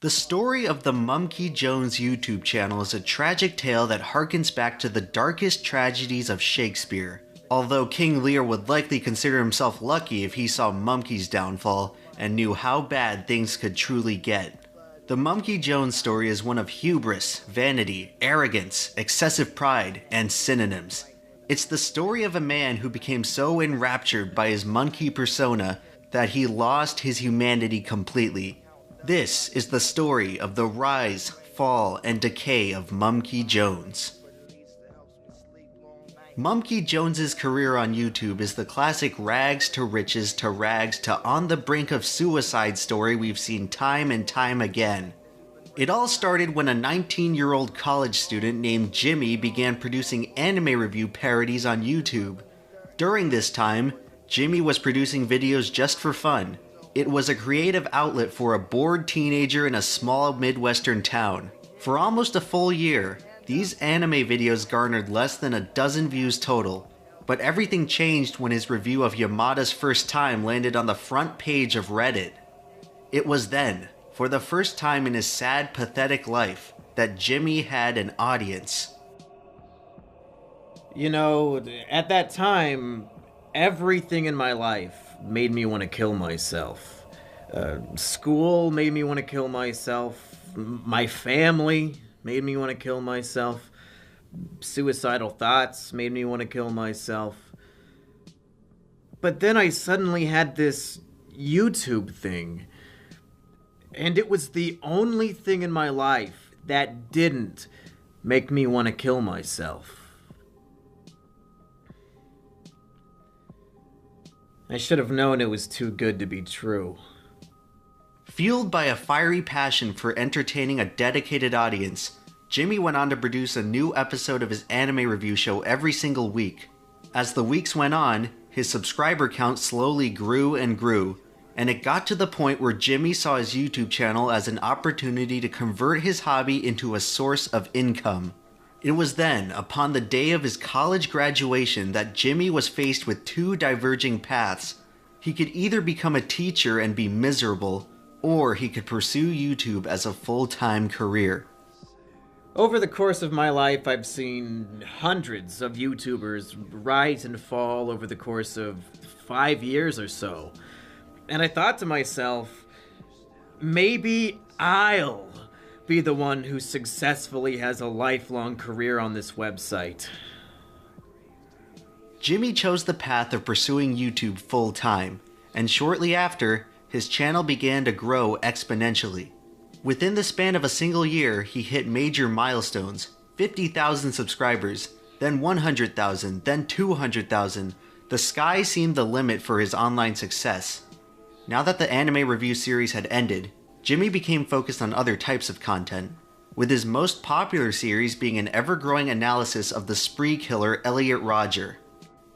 The story of the Mumkey Jones YouTube channel is a tragic tale that harkens back to the darkest tragedies of Shakespeare. Although King Lear would likely consider himself lucky if he saw Mumkey's downfall and knew how bad things could truly get. The Mumkey Jones story is one of hubris, vanity, arrogance, excessive pride, and synonyms. It's the story of a man who became so enraptured by his monkey persona that he lost his humanity completely. This is the story of the rise, fall, and decay of Mumkey Jones. Mumkey Jones's career on YouTube is the classic rags to riches to rags to on the brink of suicide story we've seen time and time again. It all started when a 19-year-old college student named Jimmy began producing anime review parodies on YouTube. During this time, Jimmy was producing videos just for fun. It was a creative outlet for a bored teenager in a small Midwestern town. For almost a full year, these anime videos garnered less than a dozen views total. But everything changed when his review of Yamada's First Time landed on the front page of Reddit. It was then, for the first time in his sad, pathetic life, that Jimmy had an audience. You know, at that time, everything in my life made me want to kill myself. School made me want to kill myself. My family made me want to kill myself. Suicidal thoughts made me want to kill myself. But then I suddenly had this YouTube thing. And it was the only thing in my life that didn't make me want to kill myself. I should have known it was too good to be true. Fueled by a fiery passion for entertaining a dedicated audience, Jimmy went on to produce a new episode of his anime review show every single week. As the weeks went on, his subscriber count slowly grew and grew, and it got to the point where Jimmy saw his YouTube channel as an opportunity to convert his hobby into a source of income. It was then, upon the day of his college graduation, that Jimmy was faced with two diverging paths. He could either become a teacher and be miserable, or he could pursue YouTube as a full-time career. Over the course of my life, I've seen hundreds of YouTubers rise and fall over the course of 5 years or so. And I thought to myself, maybe I'll be the one who successfully has a lifelong career on this website. Jimmy chose the path of pursuing YouTube full-time, and shortly after, his channel began to grow exponentially. Within the span of a single year, he hit major milestones: 50,000 subscribers, then 100,000, then 200,000. The sky seemed the limit for his online success. Now that the anime review series had ended, Jimmy became focused on other types of content, with his most popular series being an ever-growing analysis of the spree killer Elliot Rodger.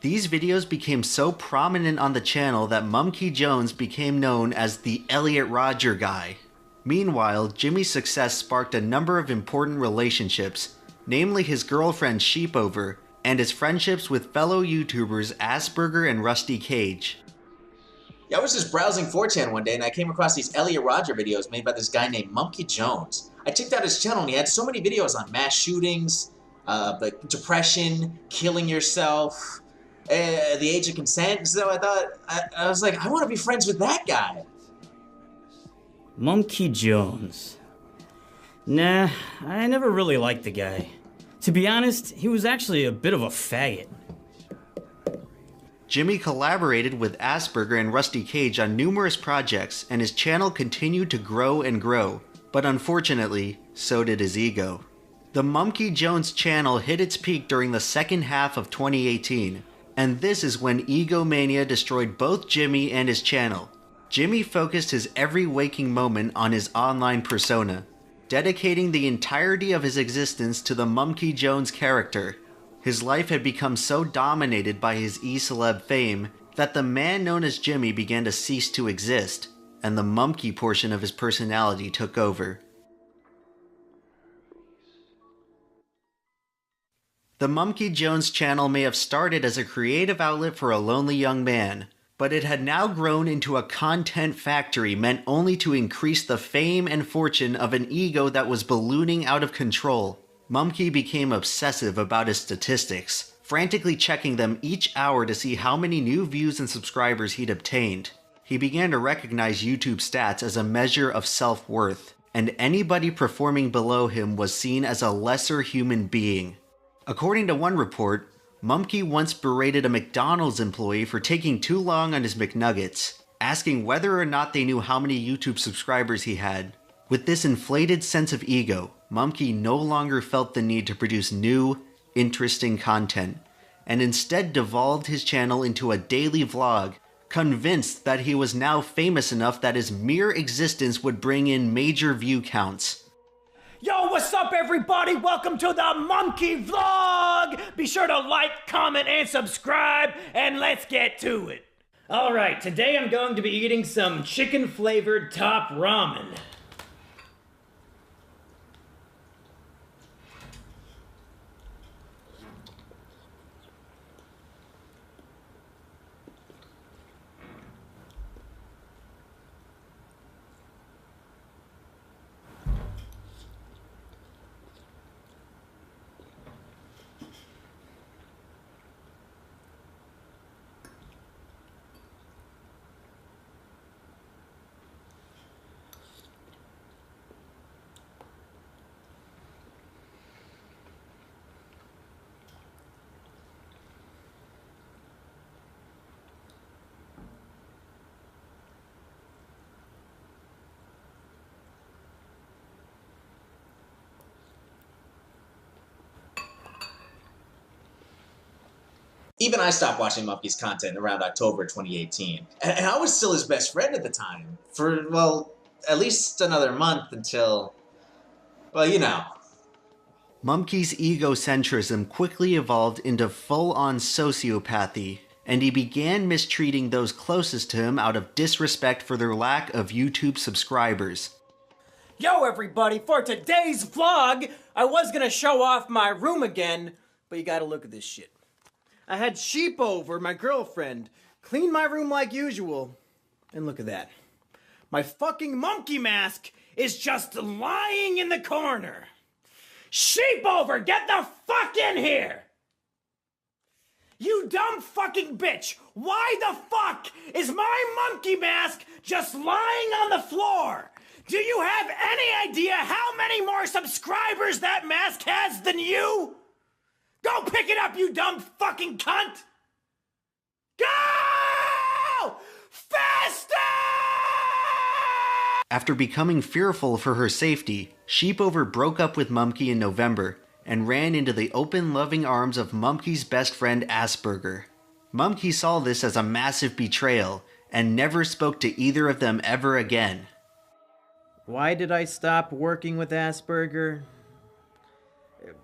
These videos became so prominent on the channel that Mumkey Jones became known as the Elliot Rodger guy. Meanwhile, Jimmy's success sparked a number of important relationships, namely his girlfriend Sheepover, and his friendships with fellow YouTubers Asperger and Rusty Cage. Yeah, I was just browsing 4chan one day and I came across these Elliot Rodger videos made by this guy named Mumkey Jones. I checked out his channel and he had so many videos on mass shootings, like depression, killing yourself, the age of consent. So I thought, I was like, I want to be friends with that guy. Mumkey Jones. Nah, I never really liked the guy. To be honest, he was actually a bit of a faggot. Jimmy collaborated with Asperger and Rusty Cage on numerous projects, and his channel continued to grow and grow, but unfortunately, so did his ego. The Mumkey Jones channel hit its peak during the second half of 2018, and this is when egomania destroyed both Jimmy and his channel. Jimmy focused his every waking moment on his online persona, dedicating the entirety of his existence to the Mumkey Jones character. His life had become so dominated by his e-celeb fame that the man known as Jimmy began to cease to exist, and the Mumkey portion of his personality took over. The Mumkey Jones channel may have started as a creative outlet for a lonely young man, But it had now grown into a content factory meant only to increase the fame and fortune of an ego that was ballooning out of control. Mumkey became obsessive about his statistics, frantically checking them each hour to see how many new views and subscribers he'd obtained. He began to recognize YouTube stats as a measure of self-worth, and anybody performing below him was seen as a lesser human being. According to one report, Mumkey once berated a McDonald's employee for taking too long on his McNuggets, asking whether or not they knew how many YouTube subscribers he had. With this inflated sense of ego, Mumkey no longer felt the need to produce new, interesting content, and instead devolved his channel into a daily vlog, convinced that he was now famous enough that his mere existence would bring in major view counts. Yo, what's up everybody? Welcome to the Mumkey Vlog! Be sure to like, comment, and subscribe, and let's get to it. Alright, today I'm going to be eating some chicken-flavored top ramen. Even I stopped watching Mumkey's content around October 2018. And I was still his best friend at the time. For, well, at least another month until, well, you know. Mumkey's egocentrism quickly evolved into full-on sociopathy, and he began mistreating those closest to him out of disrespect for their lack of YouTube subscribers. Yo everybody, for today's vlog, I was gonna show off my room again, but you gotta look at this shit. I had Sheep over, my girlfriend, clean my room like usual, and look at that. My fucking Mumkey mask is just lying in the corner. Sheep over, get the fuck in here! You dumb fucking bitch! Why the fuck is my Mumkey mask just lying on the floor? Do you have any idea how many more subscribers that mask has than you? Go pick it up, you dumb fucking cunt! Go! Faster! After becoming fearful for her safety, Sheepover broke up with Mumkey in November and ran into the open, loving arms of Mumkey's best friend Asperger. Mumkey saw this as a massive betrayal and never spoke to either of them ever again. Why did I stop working with Asperger?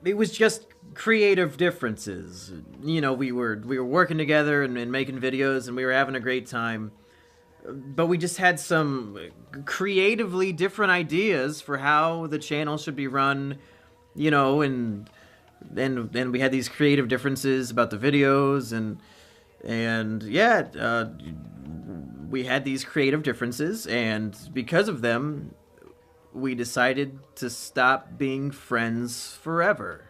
It was just creative differences. You know, we were working together and making videos, and we were having a great time. But we just had some creatively different ideas for how the channel should be run, you know, and we had these creative differences about the videos, and yeah, we had these creative differences, and because of them, we decided to stop being friends forever.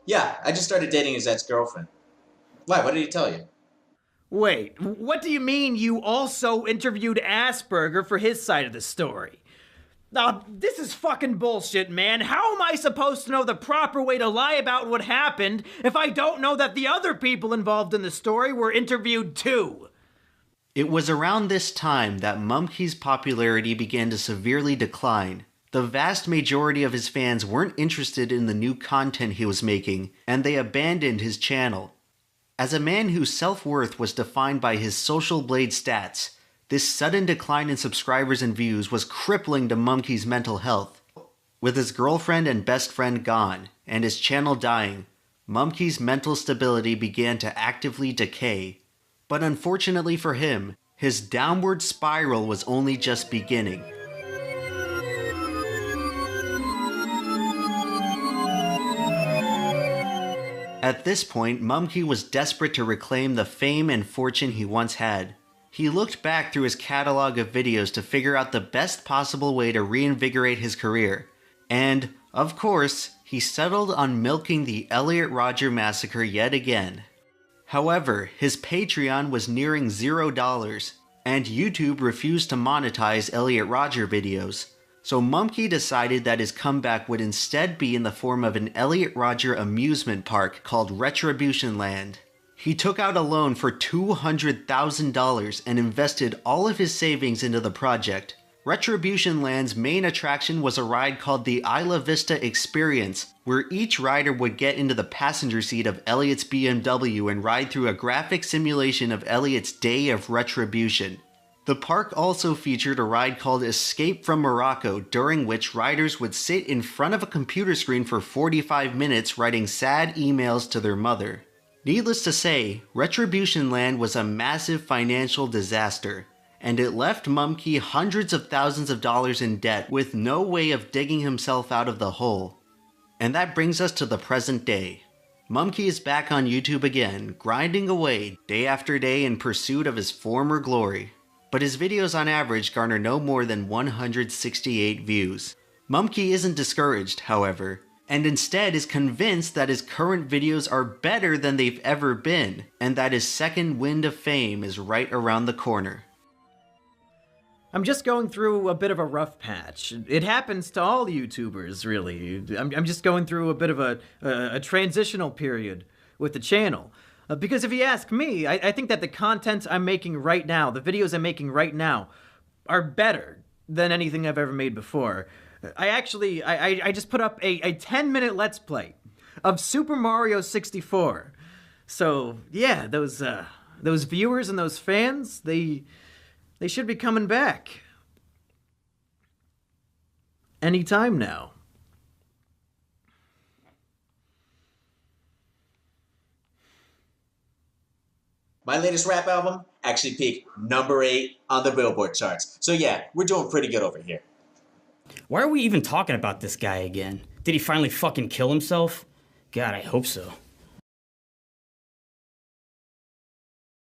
Yeah, I just started dating his ex-girlfriend. Why? What did he tell you? Wait, what do you mean you also interviewed Asperger for his side of the story? This is fucking bullshit, man. How am I supposed to know the proper way to lie about what happened if I don't know that the other people involved in the story were interviewed too? It was around this time that Mumkey's popularity began to severely decline. The vast majority of his fans weren't interested in the new content he was making, and they abandoned his channel. As a man whose self-worth was defined by his Social Blade stats, this sudden decline in subscribers and views was crippling to Mumkey's mental health. With his girlfriend and best friend gone, and his channel dying, Mumkey's mental stability began to actively decay. But unfortunately for him, his downward spiral was only just beginning. At this point, Mumkey was desperate to reclaim the fame and fortune he once had. He looked back through his catalog of videos to figure out the best possible way to reinvigorate his career. And, of course, he settled on milking the Elliot Rodger massacre yet again. However, his Patreon was nearing $0, and YouTube refused to monetize Elliot Rodger videos. So Mumkey decided that his comeback would instead be in the form of an Elliot Rodger amusement park called Retribution Land. He took out a loan for $200,000 and invested all of his savings into the project. Retribution Land's main attraction was a ride called the Isla Vista Experience, where each rider would get into the passenger seat of Elliot's BMW and ride through a graphic simulation of Elliot's day of retribution. The park also featured a ride called Escape from Morocco, during which riders would sit in front of a computer screen for 45 minutes writing sad emails to their mother. Needless to say, Retribution Land was a massive financial disaster, and it left Mumkey hundreds of thousands of dollars in debt with no way of digging himself out of the hole. And that brings us to the present day. Mumkey is back on YouTube again, grinding away day after day in pursuit of his former glory. But his videos on average garner no more than 168 views. Mumkey isn't discouraged, however, and instead is convinced that his current videos are better than they've ever been, and that his second wind of fame is right around the corner. I'm just going through a bit of a rough patch. It happens to all YouTubers, really. I'm just going through a bit of a transitional period with the channel. Because if you ask me, I think that the content I'm making right now, the videos I'm making right now, are better than anything I've ever made before. I just put up a 10-minute Let's Play of Super Mario 64. So, yeah, those viewers and those fans, they should be coming back. Anytime now. My latest rap album actually peaked number 8 on the Billboard charts. So yeah, we're doing pretty good over here. Why are we even talking about this guy again? Did he finally fucking kill himself? God, I hope so.